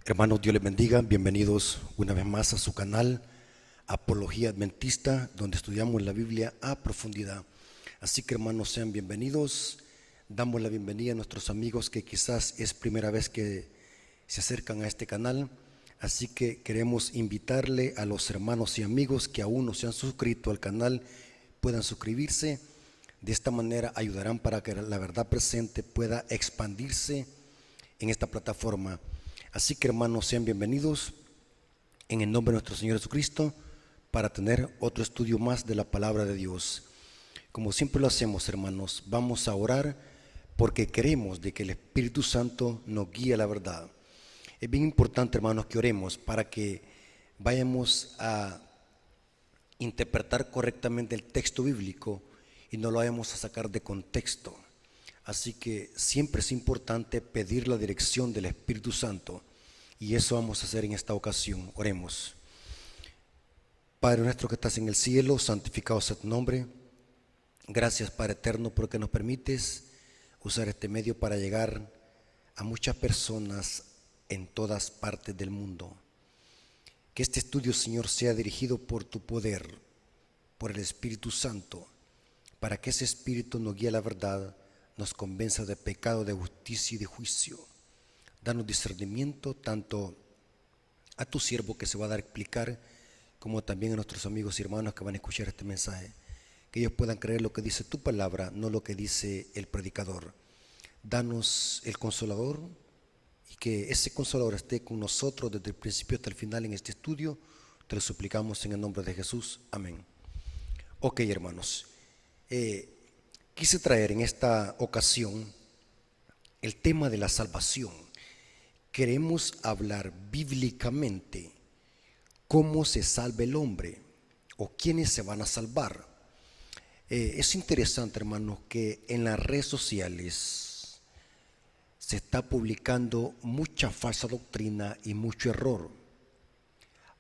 Hermanos, Dios les bendiga. Bienvenidos una vez más a su canal Apología Adventista, donde estudiamos la Biblia a profundidad. Así que, hermanos, sean bienvenidos. Damos la bienvenida a nuestros amigos que quizás es primera vez que se acercan a este canal. Así que queremos invitarle a los hermanos y amigos que aún no se han suscrito al canal, puedan suscribirse. De esta manera ayudarán para que la verdad presente pueda expandirse en esta plataforma. Así que, hermanos, sean bienvenidos en el nombre de nuestro Señor Jesucristo para tener otro estudio más de la palabra de Dios. Como siempre lo hacemos, hermanos, vamos a orar porque queremos de que el Espíritu Santo nos guíe a la verdad. Es bien importante, hermanos, que oremos para que vayamos a interpretar correctamente el texto bíblico y no lo vayamos a sacar de contexto. Así que siempre es importante pedir la dirección del Espíritu Santo, y eso vamos a hacer en esta ocasión. Oremos. Padre nuestro que estás en el cielo, santificado sea tu nombre. Gracias, Padre eterno, porque nos permites usar este medio para llegar a muchas personas en todas partes del mundo. Que este estudio, Señor, sea dirigido por tu poder, por el Espíritu Santo, para que ese Espíritu nos guíe a la verdad, nos convenza de pecado, de justicia y de juicio. Danos discernimiento tanto a tu siervo que se va a dar a explicar, como también a nuestros amigos y hermanos que van a escuchar este mensaje. Que ellos puedan creer lo que dice tu palabra, no lo que dice el predicador. Danos el Consolador, y que ese Consolador esté con nosotros desde el principio hasta el final en este estudio. Te lo suplicamos en el nombre de Jesús. Amén. Ok, hermanos. Quise traer en esta ocasión el tema de la salvación. Queremos hablar bíblicamente cómo se salva el hombre o quiénes se van a salvar. Es interesante, hermanos, que en las redes sociales se está publicando mucha falsa doctrina y mucho error.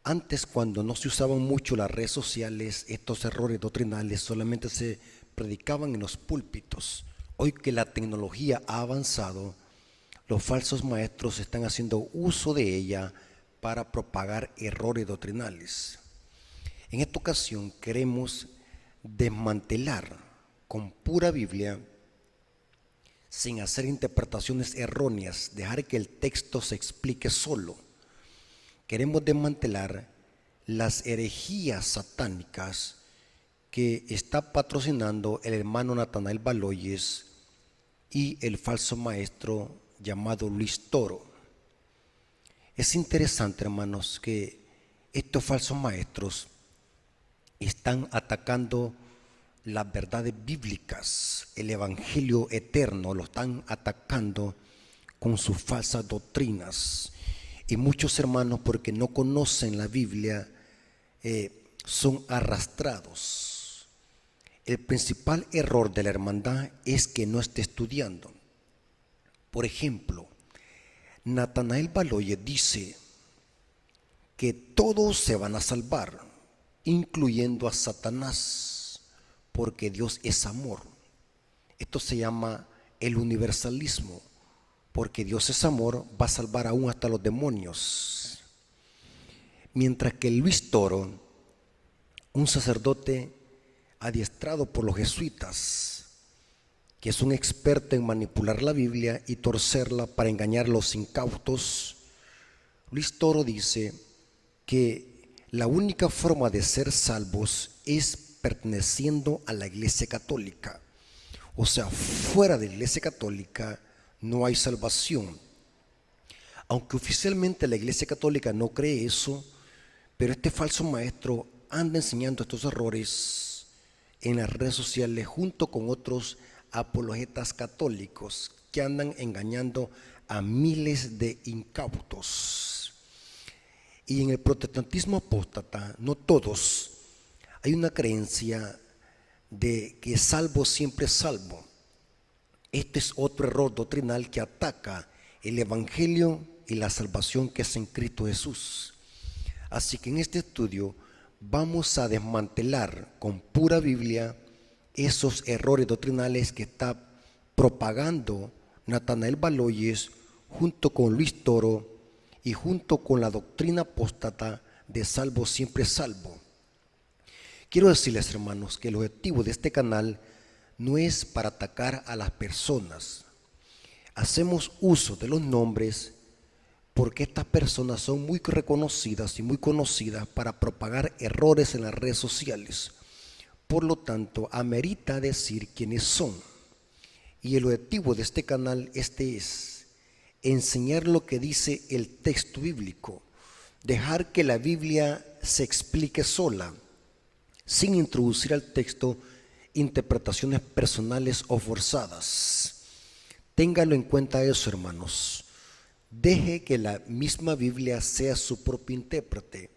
Antes, cuando no se usaban mucho las redes sociales, estos errores doctrinales solamente se predicaban en los púlpitos. Hoy que la tecnología ha avanzado, los falsos maestros están haciendo uso de ella para propagar errores doctrinales. En esta ocasión queremos desmantelar con pura Biblia, sin hacer interpretaciones erróneas, dejar que el texto se explique solo. Queremos desmantelar las herejías satánicas que está patrocinando el hermano Natanael Baloyes y el falso maestro llamado Luis Toro. Es interesante, hermanos, que estos falsos maestros están atacando las verdades bíblicas, el evangelio eterno, lo están atacando con sus falsas doctrinas. Y muchos hermanos, porque no conocen la Biblia, son arrastrados. El principal error de la hermandad es que no esté estudiando. Por ejemplo, Natanael Baloyes dice que todos se van a salvar, incluyendo a Satanás, porque Dios es amor. Esto se llama el universalismo, porque Dios es amor, va a salvar aún hasta los demonios. Mientras que Luis Toro, un sacerdote adiestrado por los jesuitas, que es un experto en manipular la Biblia y torcerla para engañar a los incautos, Luis Toro dice que la única forma de ser salvos es perteneciendo a la Iglesia Católica. O sea, fuera de la Iglesia Católica no hay salvación. Aunque oficialmente la Iglesia Católica no cree eso, pero este falso maestro anda enseñando estos errores en las redes sociales junto con otros apologetas católicos que andan engañando a miles de incautos. Y en el protestantismo apóstata, no todos, hay una creencia de que salvo siempre es salvo. Este es otro error doctrinal que ataca el evangelio y la salvación que es en Cristo Jesús. Así que en este estudio vamos a desmantelar con pura Biblia esos errores doctrinales que está propagando Natanael Baloyes junto con Luis Toro y junto con la doctrina apóstata de salvo siempre salvo. Quiero decirles, hermanos, que el objetivo de este canal no es para atacar a las personas. Hacemos uso de los nombres porque estas personas son muy reconocidas y muy conocidas para propagar errores en las redes sociales. Por lo tanto, amerita decir quiénes son. Y el objetivo de este canal es enseñar lo que dice el texto bíblico, dejar que la Biblia se explique sola, sin introducir al texto interpretaciones personales o forzadas. Téngalo en cuenta eso, hermanos. Deje que la misma Biblia sea su propio intérprete.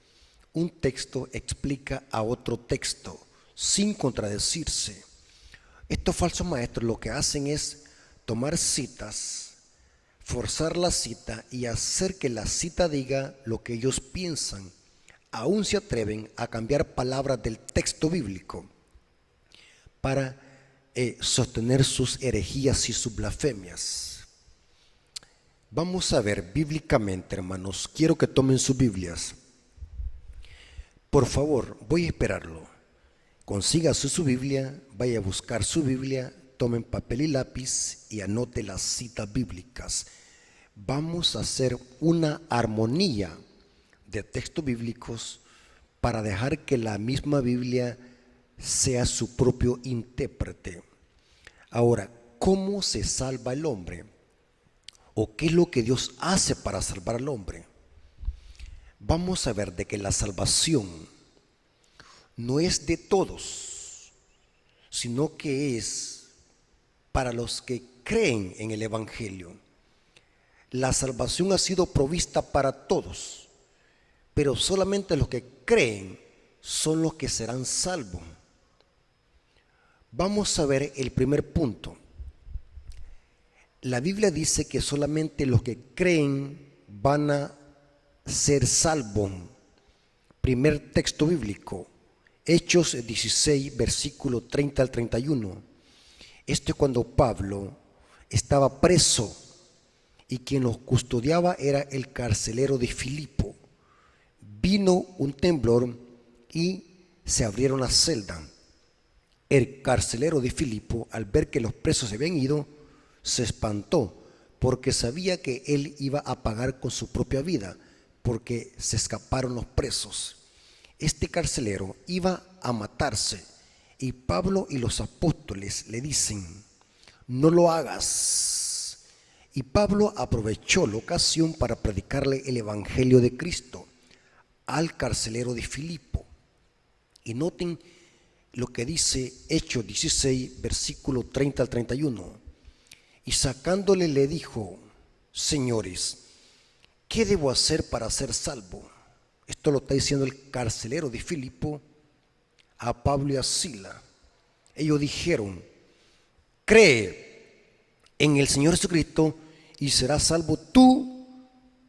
Un texto explica a otro texto, sin contradecirse. Estos falsos maestros lo que hacen es tomar citas, forzar la cita y hacer que la cita diga lo que ellos piensan. Aún se atreven a cambiar palabras del texto bíblico para sostener sus herejías y sus blasfemias. Vamos a ver bíblicamente, hermanos. Quiero que tomen sus Biblias. Por favor, voy a esperarlo. Consiga su Biblia, vaya a buscar su Biblia, tomen papel y lápiz y anote las citas bíblicas. Vamos a hacer una armonía de textos bíblicos para dejar que la misma Biblia sea su propio intérprete. Ahora, ¿cómo se salva el hombre? ¿O qué es lo que Dios hace para salvar al hombre? Vamos a ver de que la salvación no es de todos, sino que es para los que creen en el Evangelio. La salvación ha sido provista para todos, pero solamente los que creen son los que serán salvos. Vamos a ver el primer punto. La Biblia dice que solamente los que creen van a ser salvos. Primer texto bíblico, Hechos 16, versículo 30 al 31. Esto es cuando Pablo estaba preso y quien los custodiaba era el carcelero de Filipo. Vino un temblor y se abrieron las celdas. El carcelero de Filipo, al ver que los presos se habían ido, se espantó porque sabía que él iba a pagar con su propia vida porque se escaparon los presos. Este carcelero iba a matarse y Pablo y los apóstoles le dicen: no lo hagas. Y Pablo aprovechó la ocasión para predicarle el evangelio de Cristo al carcelero de Filipo. Y noten lo que dice Hechos 16, versículo 30 al 31. Y sacándole le dijo: señores, ¿qué debo hacer para ser salvo? Esto lo está diciendo el carcelero de Filipo a Pablo y a Sila. Ellos dijeron: cree en el Señor Jesucristo y serás salvo tú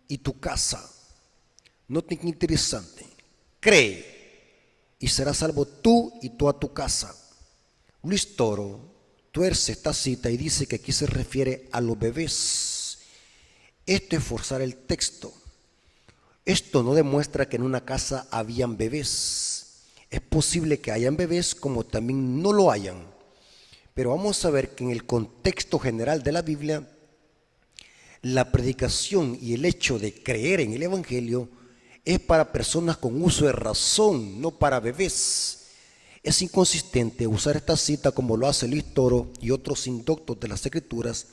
y tu casa. Noten qué interesante. Cree y serás salvo tú y toda tu casa. Luis Toro tuerce esta cita y dice que aquí se refiere a los bebés. Esto es forzar el texto. Esto no demuestra que en una casa habían bebés. Es posible que hayan bebés como también no lo hayan. Pero vamos a ver que en el contexto general de la Biblia, la predicación y el hecho de creer en el Evangelio es para personas con uso de razón, no para bebés. Es inconsistente usar esta cita como lo hace Luis Toro y otros indoctos de las Escrituras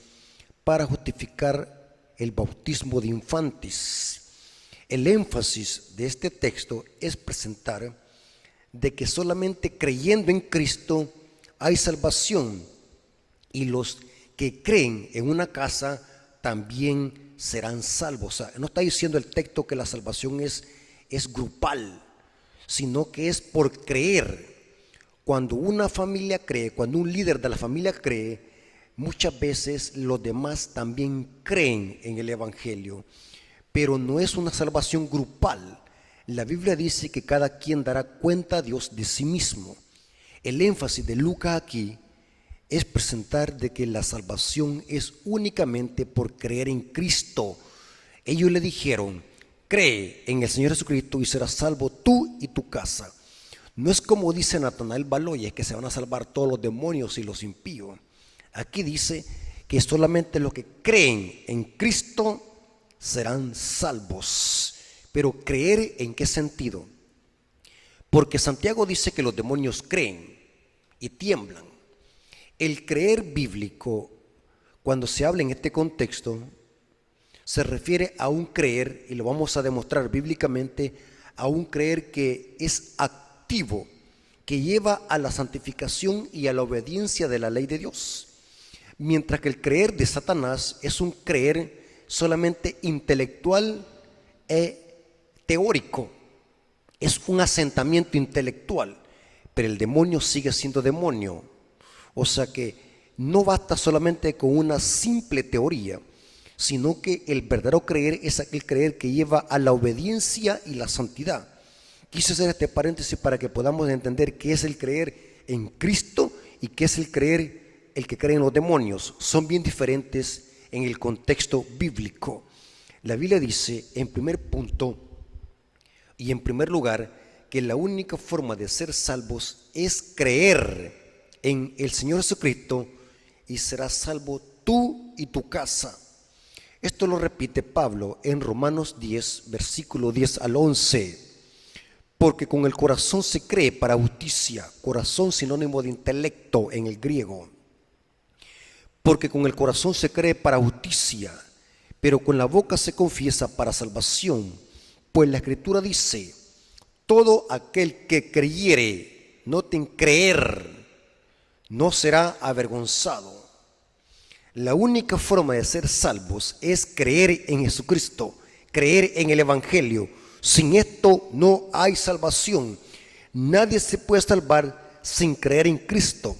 para justificar el bautismo de infantes. El énfasis de este texto es presentar de que solamente creyendo en Cristo hay salvación y los que creen en una casa también serán salvos. O sea, no está diciendo el texto que la salvación es grupal, sino que es por creer. Cuando una familia cree, cuando un líder de la familia cree, muchas veces los demás también creen en el Evangelio. Pero no es una salvación grupal. La Biblia dice que cada quien dará cuenta a Dios de sí mismo. El énfasis de Lucas aquí es presentar de que la salvación es únicamente por creer en Cristo. Ellos le dijeron: cree en el Señor Jesucristo y serás salvo tú y tu casa. No es como dice Natanael Baloyes, que se van a salvar todos los demonios y los impíos. Aquí dice que solamente los que creen en Cristo serán salvos. Pero ¿creer en qué sentido? Porque Santiago dice que los demonios creen y tiemblan. El creer bíblico, cuando se habla en este contexto, se refiere a un creer, y lo vamos a demostrar bíblicamente, a un creer que es activo, que lleva a la santificación y a la obediencia de la ley de Dios. Mientras que el creer de Satanás es un creer solamente intelectual e teórico, es un asentamiento intelectual, pero el demonio sigue siendo demonio. O sea que no basta solamente con una simple teoría, sino que el verdadero creer es aquel creer que lleva a la obediencia y la santidad. Quise hacer este paréntesis para que podamos entender qué es el creer en Cristo y qué es el que cree en los demonios. Son bien diferentes en el contexto bíblico. La Biblia dice, en primer punto y en primer lugar, que la única forma de ser salvos es creer en el Señor Jesucristo y serás salvo tú y tu casa. Esto lo repite Pablo en Romanos 10, versículo 10 al 11. Porque con el corazón se cree para justicia, corazón sinónimo de intelecto en el griego. Porque con el corazón se cree para justicia, pero con la boca se confiesa para salvación. Pues la Escritura dice, todo aquel que creyere, noten creer, no será avergonzado. La única forma de ser salvos es creer en Jesucristo, creer en el Evangelio. Sin esto no hay salvación. Nadie se puede salvar sin creer en Cristo.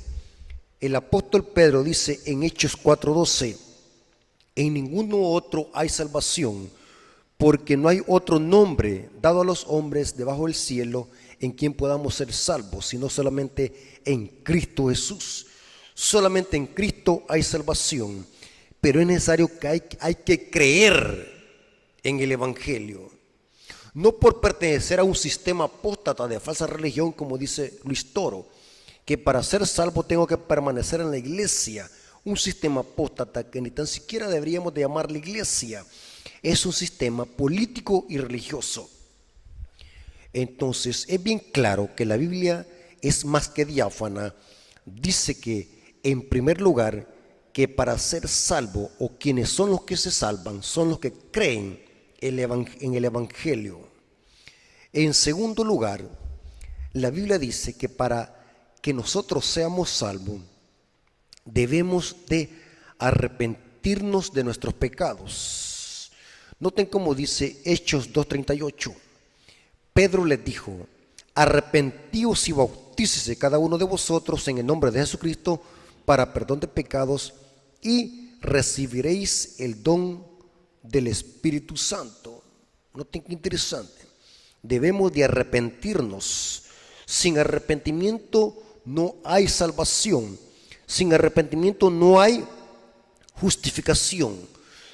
El apóstol Pedro dice en Hechos 4:12, en ninguno otro hay salvación, porque no hay otro nombre dado a los hombres debajo del cielo en quien podamos ser salvos, sino solamente en Cristo Jesús. Solamente en Cristo hay salvación, pero es necesario que hay que creer en el Evangelio. No por pertenecer a un sistema apóstata de falsa religión, como dice Luis Toro, que para ser salvo tengo que permanecer en la iglesia. Un sistema apóstata que ni tan siquiera deberíamos de llamarle iglesia. Es un sistema político y religioso. Entonces es bien claro que la Biblia es más que diáfana. Dice que en primer lugar, que para ser salvo, o quienes son los que se salvan, son los que creen en el Evangelio. En segundo lugar, la Biblia dice que para que nosotros seamos salvos, debemos de arrepentirnos de nuestros pecados. Noten cómo dice Hechos 2:38. Pedro les dijo, arrepentíos y bautícese cada uno de vosotros en el nombre de Jesucristo para perdón de pecados y recibiréis el don del Espíritu Santo. Noten qué interesante. Debemos de arrepentirnos. Sin arrepentimiento no hay salvación. Sin arrepentimiento no hay justificación.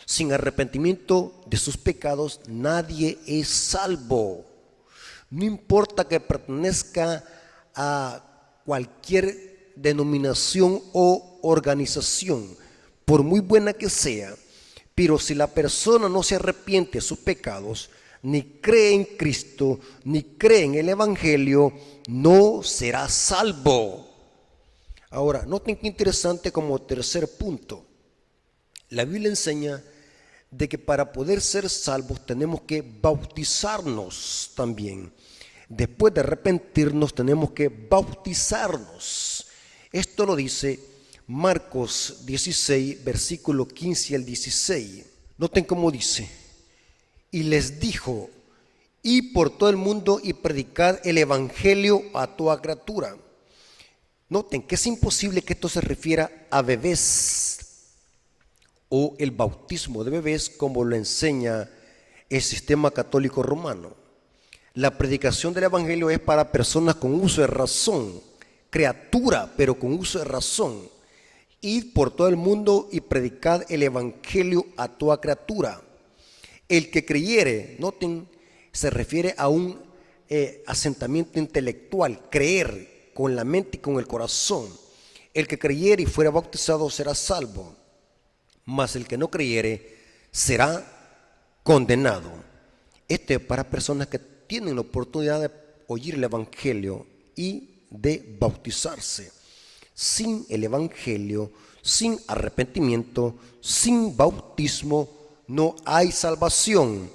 Sin arrepentimiento de sus pecados nadie es salvo. No importa que pertenezca a cualquier denominación o organización, por muy buena que sea, pero si la persona no se arrepiente de sus pecados, ni cree en Cristo, ni cree en el Evangelio, no será salvo. Ahora, noten qué interesante como tercer punto. La Biblia enseña de que para poder ser salvos tenemos que bautizarnos también. Después de arrepentirnos tenemos que bautizarnos. Esto lo dice Marcos 16, versículo 15 al 16. Noten cómo dice. Y les dijo, id por todo el mundo y predicad el Evangelio a toda criatura. Noten que es imposible que esto se refiera a bebés o el bautismo de bebés como lo enseña el sistema católico romano. La predicación del Evangelio es para personas con uso de razón, criatura, pero con uso de razón. Id por todo el mundo y predicad el Evangelio a toda criatura. El que creyere, noten, se refiere a un asentamiento intelectual, creer con la mente y con el corazón. El que creyere y fuera bautizado será salvo, mas el que no creyere será condenado. Esto es para personas que tienen la oportunidad de oír el Evangelio y de bautizarse. Sin el Evangelio, sin arrepentimiento, sin bautismo, no hay salvación,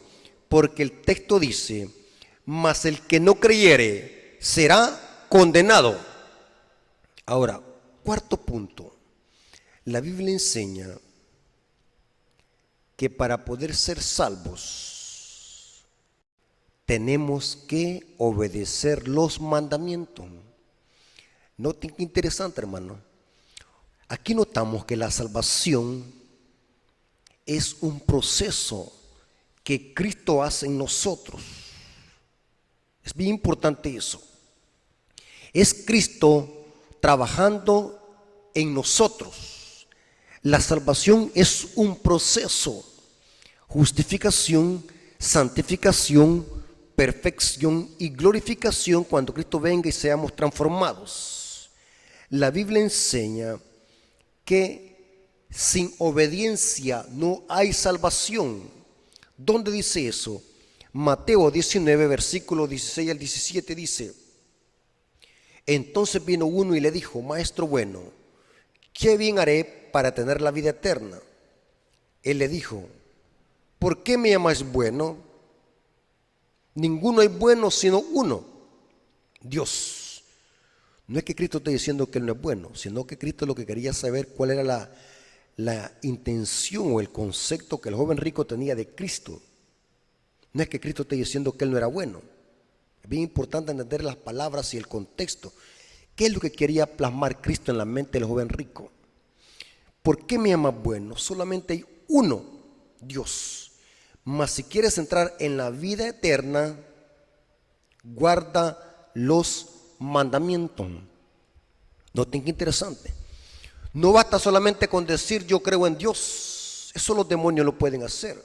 porque el texto dice: mas el que no creyere será condenado. Ahora, cuarto punto, la Biblia enseña que para poder ser salvos tenemos que obedecer los mandamientos. Noten qué interesante, hermano. Aquí notamos que la salvación es un proceso que Cristo hace en nosotros. Es bien importante eso. Es Cristo trabajando en nosotros. La salvación es un proceso: justificación, santificación, perfección y glorificación cuando Cristo venga y seamos transformados. La Biblia enseña que sin obediencia no hay salvación. ¿Dónde dice eso? Mateo 19, versículo 16 al 17 dice: entonces vino uno y le dijo: maestro bueno, ¿qué bien haré para tener la vida eterna? Él le dijo: ¿por qué me llamáis bueno? Ninguno hay bueno sino uno, Dios. No es que Cristo esté diciendo que Él no es bueno, sino que Cristo lo que quería saber cuál era la intención o el concepto que el joven rico tenía de Cristo. No es que Cristo esté diciendo que Él no era bueno. Es bien importante entender las palabras y el contexto. ¿Qué es lo que quería plasmar Cristo en la mente del joven rico? ¿Por qué me llamas bueno? Solamente hay uno, Dios. Mas si quieres entrar en la vida eterna, guarda los mandamientos. Noten qué interesante. No basta solamente con decir yo creo en Dios. Eso los demonios lo pueden hacer.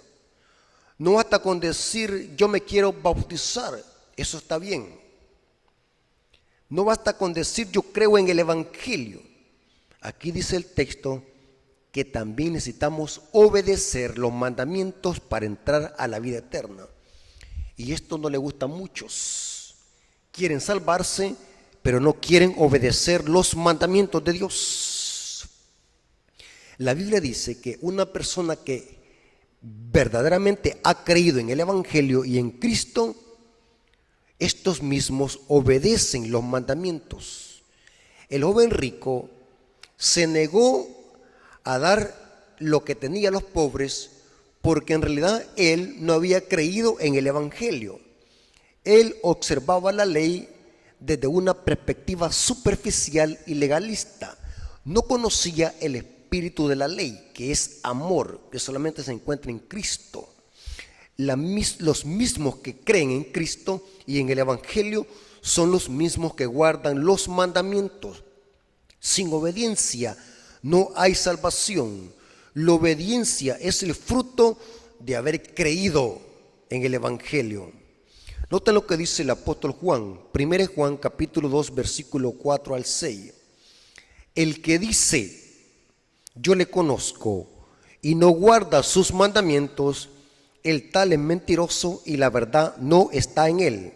No basta con decir yo me quiero bautizar. Eso está bien. No basta con decir yo creo en el Evangelio. Aquí dice el texto que también necesitamos obedecer los mandamientos para entrar a la vida eterna. Y esto no le gusta a muchos. Quieren salvarse, pero no quieren obedecer los mandamientos de Dios. La Biblia dice que una persona que verdaderamente ha creído en el Evangelio y en Cristo, estos mismos obedecen los mandamientos. El joven rico se negó a dar lo que tenía a los pobres porque en realidad él no había creído en el Evangelio. Él observaba la ley desde una perspectiva superficial y legalista. No conocía el espíritu de la ley, que es amor, que solamente se encuentra en Cristo. Los mismos que creen en Cristo y en el Evangelio son los mismos que guardan los mandamientos. Sin obediencia no hay salvación. La obediencia es el fruto de haber creído en el Evangelio. Noten lo que dice el apóstol Juan, 1 Juan capítulo 2 versículo 4 al 6. El que dice yo le conozco y no guarda sus mandamientos, el tal es mentiroso y la verdad no está en él.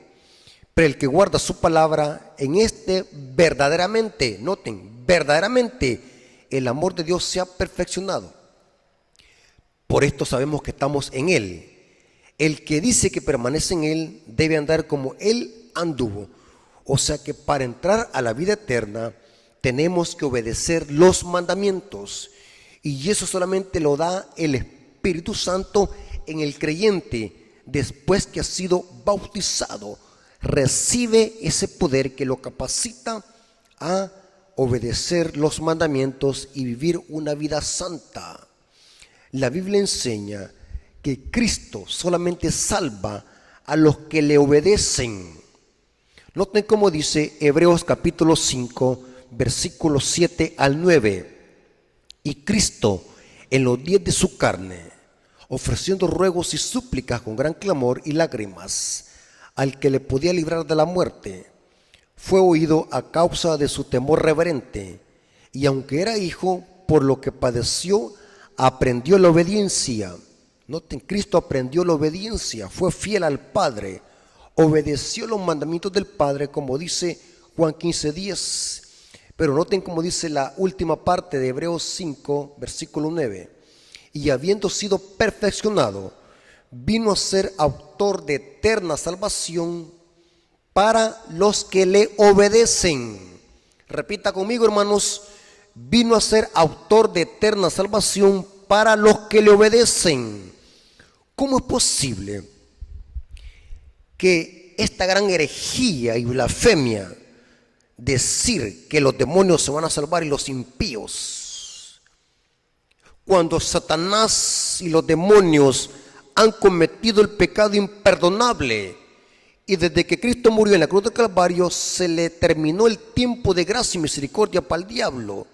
Pero el que guarda su palabra, en este verdaderamente, noten, verdaderamente el amor de Dios se ha perfeccionado. Por esto sabemos que estamos en él. El que dice que permanece en él debe andar como él anduvo. O sea que para entrar a la vida eterna tenemos que obedecer los mandamientos. Y eso solamente lo da el Espíritu Santo en el creyente después que ha sido bautizado. Recibe ese poder que lo capacita a obedecer los mandamientos y vivir una vida santa. La Biblia enseña que Cristo solamente salva a los que le obedecen. Noten cómo dice Hebreos capítulo 5, versículos 7 al 9. Y Cristo, en los días de su carne, ofreciendo ruegos y súplicas con gran clamor y lágrimas al que le podía librar de la muerte. Fue oído a causa de su temor reverente, y aunque era hijo, por lo que padeció, aprendió la obediencia. Noten, Cristo aprendió la obediencia, fue fiel al Padre, obedeció los mandamientos del Padre, como dice Juan 15:10. Pero noten como dice la última parte de Hebreos 5, versículo 9. Y habiendo sido perfeccionado, vino a ser autor de eterna salvación para los que le obedecen. Repita conmigo, hermanos, vino a ser autor de eterna salvación para los que le obedecen. ¿Cómo es posible que esta gran herejía y blasfemia, decir que los demonios se van a salvar y los impíos, cuando Satanás y los demonios han cometido el pecado imperdonable, y desde que Cristo murió en la cruz del Calvario se le terminó el tiempo de gracia y misericordia para el diablo,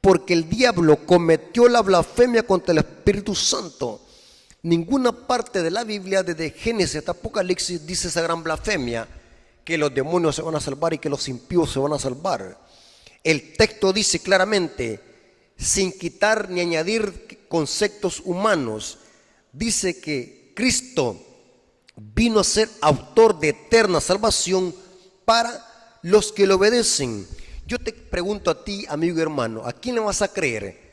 porque el diablo cometió la blasfemia contra el Espíritu Santo? Ninguna parte de la Biblia, desde Génesis hasta Apocalipsis, dice esa gran blasfemia, que los demonios se van a salvar y que los impíos se van a salvar. El texto dice claramente, sin quitar ni añadir conceptos humanos, dice que Cristo vino a ser autor de eterna salvación para los que le obedecen. Yo te pregunto a ti, amigo y hermano, ¿a quién le vas a creer?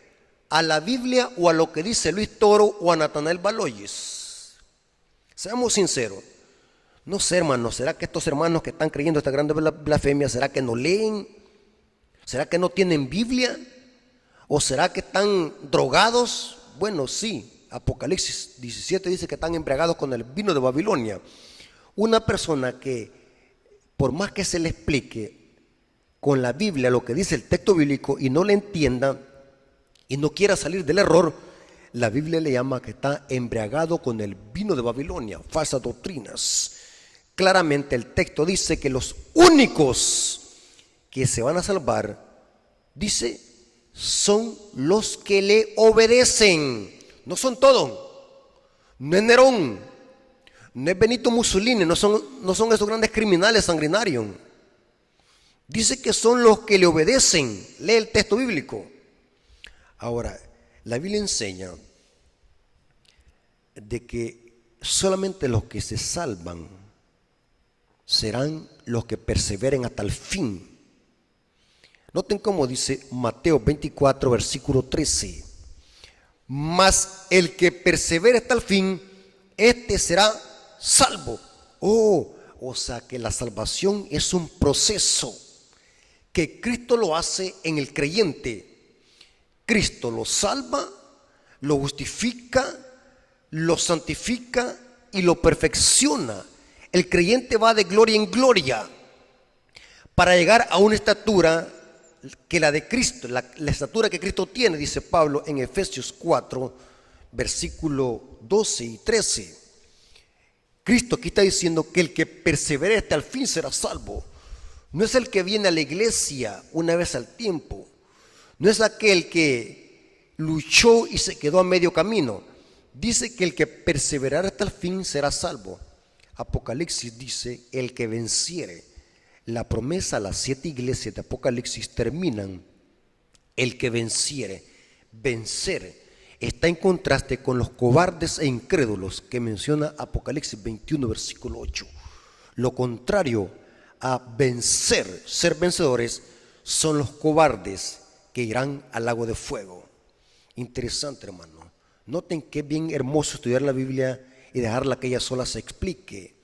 ¿A la Biblia o a lo que dice Luis Toro o a Natanael Baloyes? Seamos sinceros. No sé, hermanos, ¿será que estos hermanos que están creyendo esta grande blasfemia, será que no leen? ¿Será que no tienen Biblia? ¿O será que están drogados? Bueno, sí, Apocalipsis 17 dice que están embriagados con el vino de Babilonia. Una persona que, por más que se le explique con la Biblia lo que dice el texto bíblico y no le entienda y no quiera salir del error, la Biblia le llama que está embriagado con el vino de Babilonia, falsas doctrinas. Claramente el texto dice que los únicos que se van a salvar, dice, son los que le obedecen. No son todos. No es Nerón, no es Benito Mussolini, no son esos grandes criminales sanguinarios. Dice que son los que le obedecen. Lee el texto bíblico. Ahora, la Biblia enseña de que solamente los que se salvan serán los que perseveren hasta el fin. Noten cómo dice Mateo 24, versículo 13. Mas el que persevere hasta el fin, este será salvo. O sea que la salvación es un proceso que Cristo lo hace en el creyente. Cristo lo salva, lo justifica, lo santifica y lo perfecciona. El creyente va de gloria en gloria para llegar a una estatura que la de Cristo, la estatura que Cristo tiene, dice Pablo en Efesios 4, versículo 12 y 13. Cristo aquí está diciendo que el que persevere hasta el fin será salvo. No es el que viene a la iglesia una vez al tiempo. No es aquel que luchó y se quedó a medio camino. Dice que el que perseverará hasta el fin será salvo. Apocalipsis dice, el que venciere. La promesa a las 7 iglesias de Apocalipsis terminan, el que venciere. Vencer está en contraste con los cobardes e incrédulos que menciona Apocalipsis 21, versículo 8. Lo contrario a vencer, ser vencedores, son los cobardes que irán al lago de fuego. Interesante, hermano. Noten que es bien hermoso estudiar la Biblia y dejarla que ella sola se explique.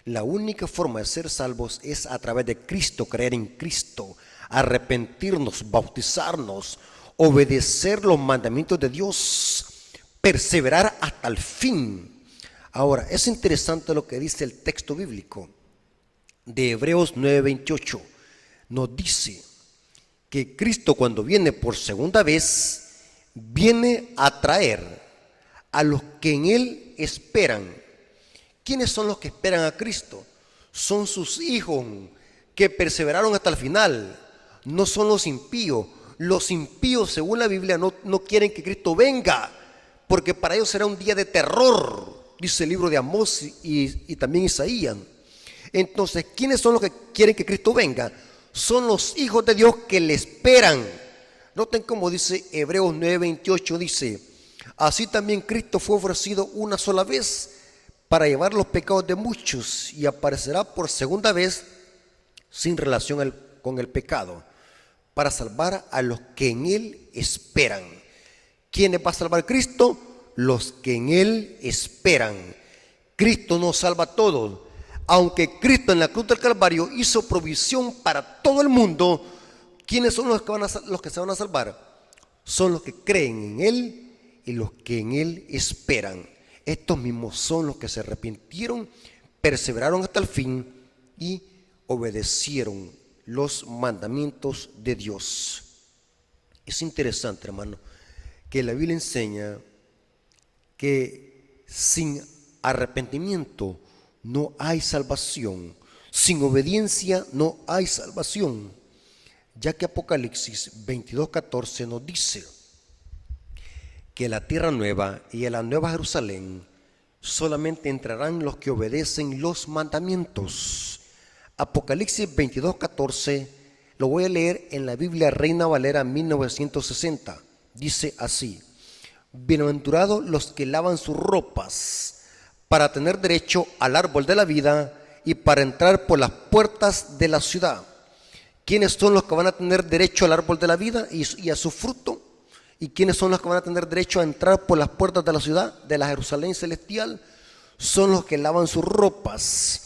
La única forma de ser salvos es a través de Cristo, creer en Cristo, arrepentirnos, bautizarnos, obedecer los mandamientos de Dios, perseverar hasta el fin. Ahora, es interesante lo que dice el texto bíblico de Hebreos 9:28. Nos dice que Cristo, cuando viene por segunda vez, viene a traer a los que en Él esperan. ¿Quiénes son los que esperan a Cristo? Son sus hijos que perseveraron hasta el final. No son los impíos. Los impíos, según la Biblia, no quieren que Cristo venga, porque para ellos será un día de terror, dice el libro de Amós y también Isaías. Entonces, ¿quiénes son los que quieren que Cristo venga? Son los hijos de Dios que le esperan. Noten cómo dice Hebreos 9:28, dice: así también Cristo fue ofrecido una sola vez para llevar los pecados de muchos, y aparecerá por segunda vez sin relación con el pecado, para salvar a los que en Él esperan. ¿Quiénes va a salvar Cristo? Los que en Él esperan. Cristo no salva a todos. Aunque Cristo en la cruz del Calvario hizo provisión para todo el mundo, ¿quiénes son los que se van a salvar? Son los que creen en Él y los que en Él esperan. Estos mismos son los que se arrepintieron, perseveraron hasta el fin y obedecieron los mandamientos de Dios. Es interesante, hermano, que la Biblia enseña que sin arrepentimiento no hay salvación, sin obediencia no hay salvación, ya que Apocalipsis 22:14 nos dice que la tierra nueva y a la nueva Jerusalén solamente entrarán los que obedecen los mandamientos. Apocalipsis 22:14 lo voy a leer en la Biblia Reina Valera 1960. Dice así: bienaventurados los que lavan sus ropas para tener derecho al árbol de la vida y para entrar por las puertas de la ciudad. ¿Quiénes son los que van a tener derecho al árbol de la vida y a su fruto? ¿Y quiénes son los que van a tener derecho a entrar por las puertas de la ciudad, de la Jerusalén celestial? Son los que lavan sus ropas.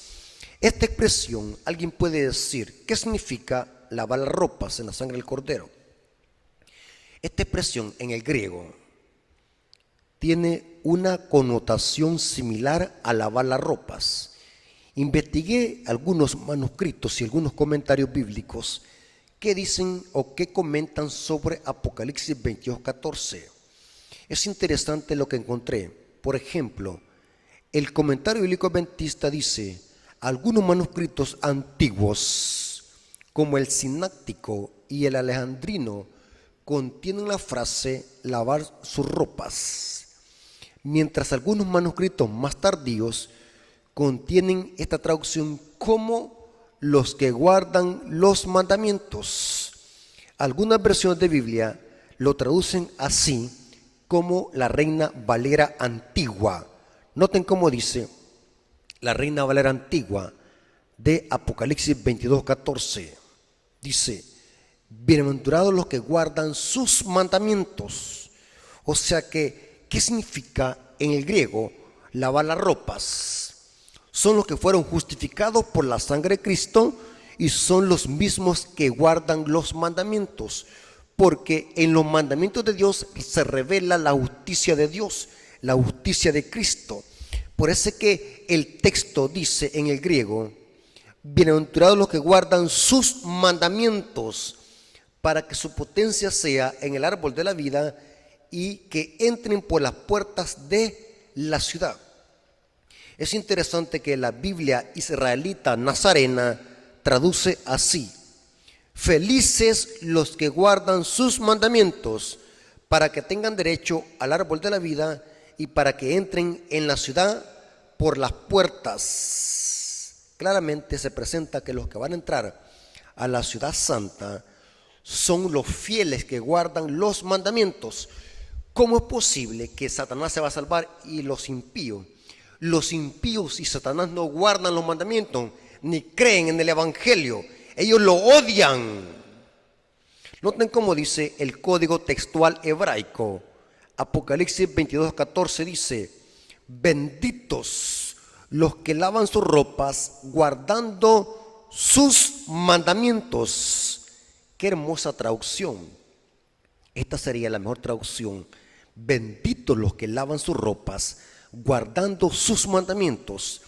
Esta expresión, alguien puede decir, ¿qué significa lavar las ropas en la sangre del Cordero? Esta expresión en el griego tiene una connotación similar a lavar las ropas. Investigué algunos manuscritos y algunos comentarios bíblicos que dicen o que comentan sobre Apocalipsis 22:14. Es interesante lo que encontré. Por ejemplo, el comentario bíblico adventista dice: algunos manuscritos antiguos, como el sináctico y el alejandrino, contienen la frase lavar sus ropas, mientras algunos manuscritos más tardíos contienen esta traducción como los que guardan los mandamientos. Algunas versiones de Biblia lo traducen así, como la Reina Valera Antigua. Noten cómo dice la Reina Valera Antigua de Apocalipsis 22:14. Dice: bienaventurados los que guardan sus mandamientos. O sea que, ¿qué significa en el griego lavar las ropas? Son los que fueron justificados por la sangre de Cristo y son los mismos que guardan los mandamientos, porque en los mandamientos de Dios se revela la justicia de Dios, la justicia de Cristo. Por eso es que el texto dice en el griego: bienaventurados los que guardan sus mandamientos, para que su potencia sea en el árbol de la vida y que entren por las puertas de la ciudad. Es interesante que la Biblia israelita nazarena traduce así: felices los que guardan sus mandamientos, para que tengan derecho al árbol de la vida y para que entren en la ciudad por las puertas. Claramente se presenta que los que van a entrar a la ciudad santa son los fieles que guardan los mandamientos. ¿Cómo es posible que Satanás se va a salvar y los impíos? Los impíos y Satanás no guardan los mandamientos, ni creen en el evangelio. Ellos lo odian. Noten cómo dice el código textual hebraico. Apocalipsis 22:14 dice: benditos los que lavan sus ropas guardando sus mandamientos. Qué hermosa traducción. Esta sería la mejor traducción: benditos los que lavan sus ropas guardando sus mandamientos.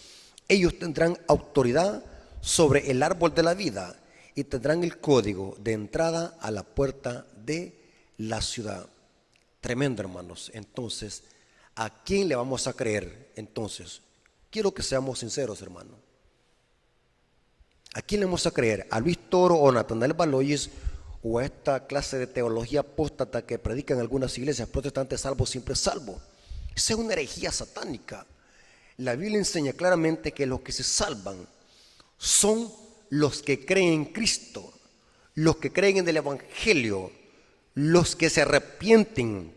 Ellos tendrán autoridad sobre el árbol de la vida y tendrán el código de entrada a la puerta de la ciudad. Tremendo, hermanos. Entonces, ¿a quién le vamos a creer? Entonces, quiero que seamos sinceros, hermano. ¿A quién le vamos a creer? ¿A Luis Toro o Natanael Baloyes o a esta clase de teología apóstata que predican algunas iglesias protestantes: salvo, siempre salvo? Esa es una herejía satánica. La Biblia enseña claramente que los que se salvan son los que creen en Cristo, los que creen en el Evangelio, los que se arrepienten,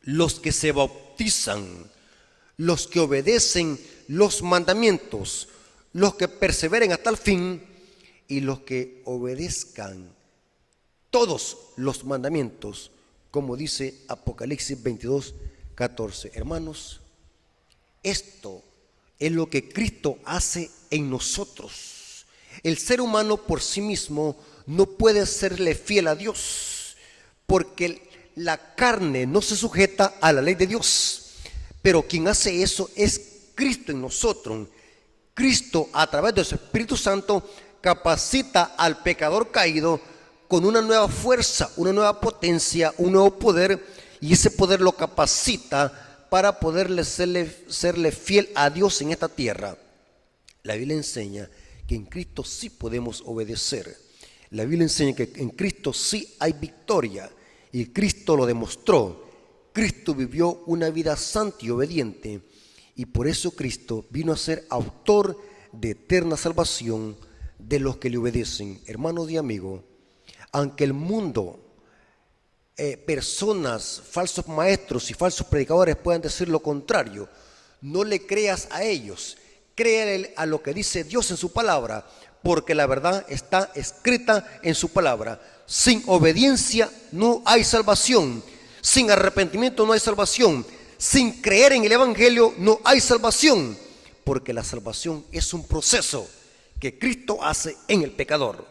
los que se bautizan, los que obedecen los mandamientos, los que perseveren hasta el fin y los que obedezcan todos los mandamientos, como dice Apocalipsis 22:14. Hermanos, esto es lo que Cristo hace en nosotros. El ser humano por sí mismo no puede serle fiel a Dios, porque la carne no se sujeta a la ley de Dios. Pero quien hace eso es Cristo en nosotros. Cristo, a través de su Espíritu Santo, capacita al pecador caído con una nueva fuerza, una nueva potencia, un nuevo poder, y ese poder lo capacita para poderle serle fiel a Dios en esta tierra. La Biblia enseña que en Cristo sí podemos obedecer. La Biblia enseña que en Cristo sí hay victoria, y Cristo lo demostró. Cristo vivió una vida santa y obediente, y por eso Cristo vino a ser autor de eterna salvación de los que le obedecen. Hermanos y amigos, aunque el mundo, personas, falsos maestros y falsos predicadores puedan decir lo contrario, no le creas a ellos, créale a lo que dice Dios en su palabra, porque la verdad está escrita en su palabra. Sin obediencia no hay salvación, sin arrepentimiento no hay salvación, sin creer en el Evangelio no hay salvación, porque la salvación es un proceso que Cristo hace en el pecador.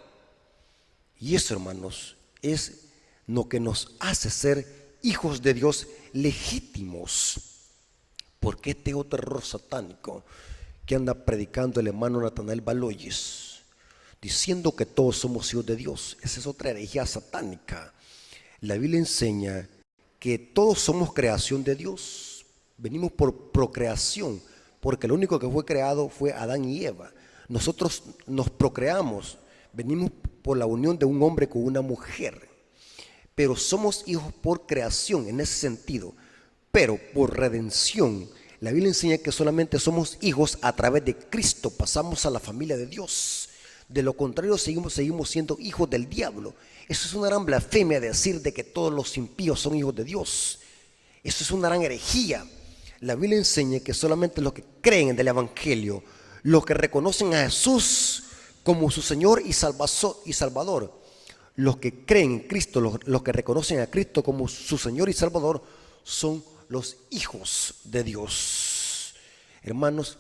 Y eso, hermanos, es lo que nos hace ser hijos de Dios legítimos. Porque este otro error satánico que anda predicando el hermano Natanael Baloyes, diciendo que todos somos hijos de Dios, esa es otra herejía satánica. La Biblia enseña que todos somos creación de Dios, venimos por procreación, porque lo único que fue creado fue Adán y Eva. Nosotros nos procreamos, venimos por la unión de un hombre con una mujer, pero somos hijos por creación en ese sentido, pero por redención. La Biblia enseña que solamente somos hijos a través de Cristo, pasamos a la familia de Dios. De lo contrario seguimos siendo hijos del diablo. Eso es una gran blasfemia decir de que todos los impíos son hijos de Dios. Eso es una gran herejía. La Biblia enseña que solamente los que creen en el Evangelio, los que reconocen a Jesús como su Señor y Salvador, los que creen en Cristo, los que reconocen a Cristo como su Señor y Salvador, son los hijos de Dios. Hermanos,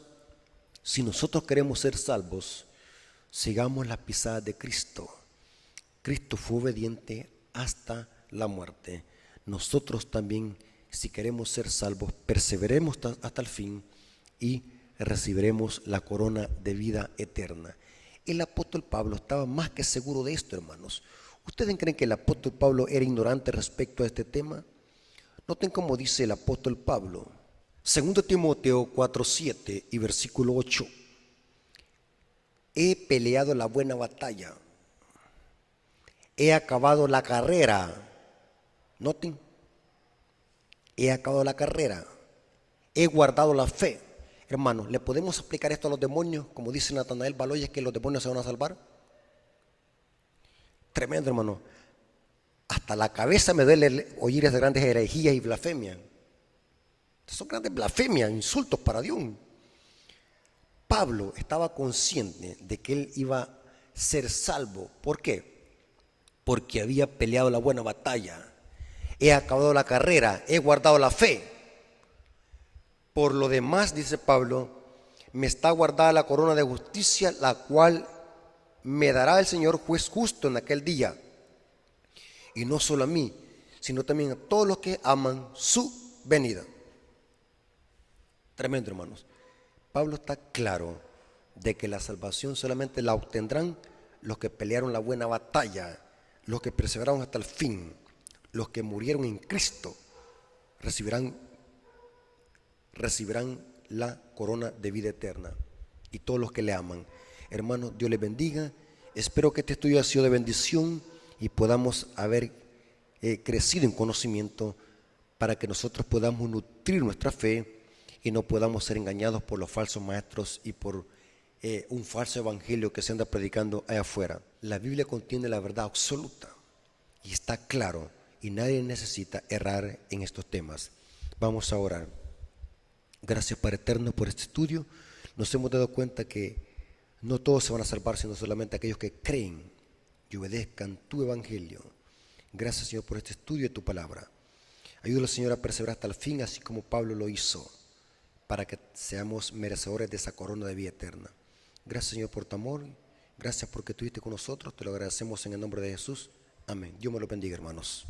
si nosotros queremos ser salvos, sigamos las pisadas de Cristo. Cristo fue obediente hasta la muerte. Nosotros también, si queremos ser salvos, perseveremos hasta el fin y recibiremos la corona de vida eterna. El apóstol Pablo estaba más que seguro de esto, hermanos. ¿Ustedes creen que el apóstol Pablo era ignorante respecto a este tema? Noten cómo dice el apóstol Pablo, 2 Timoteo 4:7 y versículo 8. He peleado la buena batalla, he acabado la carrera. Noten, he acabado la carrera, he guardado la fe. Hermanos, ¿le podemos explicar esto a los demonios? Como dice Natanael Baloyes, que los demonios se van a salvar. Tremendo, hermano. Hasta la cabeza me duele oír esas grandes herejías y blasfemias. Son grandes blasfemias, insultos para Dios. Pablo estaba consciente de que él iba a ser salvo. ¿Por qué? Porque había peleado la buena batalla, he acabado la carrera, he guardado la fe. Por lo demás, dice Pablo, me está guardada la corona de justicia, la cual me dará el Señor juez justo en aquel día. Y no solo a mí, sino también a todos los que aman su venida. Tremendo, hermanos. Pablo está claro de que la salvación solamente la obtendrán los que pelearon la buena batalla, los que perseveraron hasta el fin, los que murieron en Cristo, recibirán la corona de vida eterna, y todos los que le aman. Hermanos, Dios les bendiga. Espero que este estudio haya sido de bendición y podamos haber crecido en conocimiento para que nosotros podamos nutrir nuestra fe y no podamos ser engañados por los falsos maestros y por un falso evangelio que se anda predicando allá afuera. La Biblia contiene la verdad absoluta y está claro, y nadie necesita errar en estos temas. Vamos a orar. Gracias, Padre eterno, por este estudio. Nos hemos dado cuenta que no todos se van a salvar, sino solamente aquellos que creen y obedezcan tu evangelio. Gracias, Señor, por este estudio de tu palabra. Ayúdalo, Señor, a perseverar hasta el fin, así como Pablo lo hizo, para que seamos merecedores de esa corona de vida eterna. Gracias, Señor, por tu amor. Gracias porque estuviste con nosotros. Te lo agradecemos en el nombre de Jesús. Amén. Dios me lo bendiga, hermanos.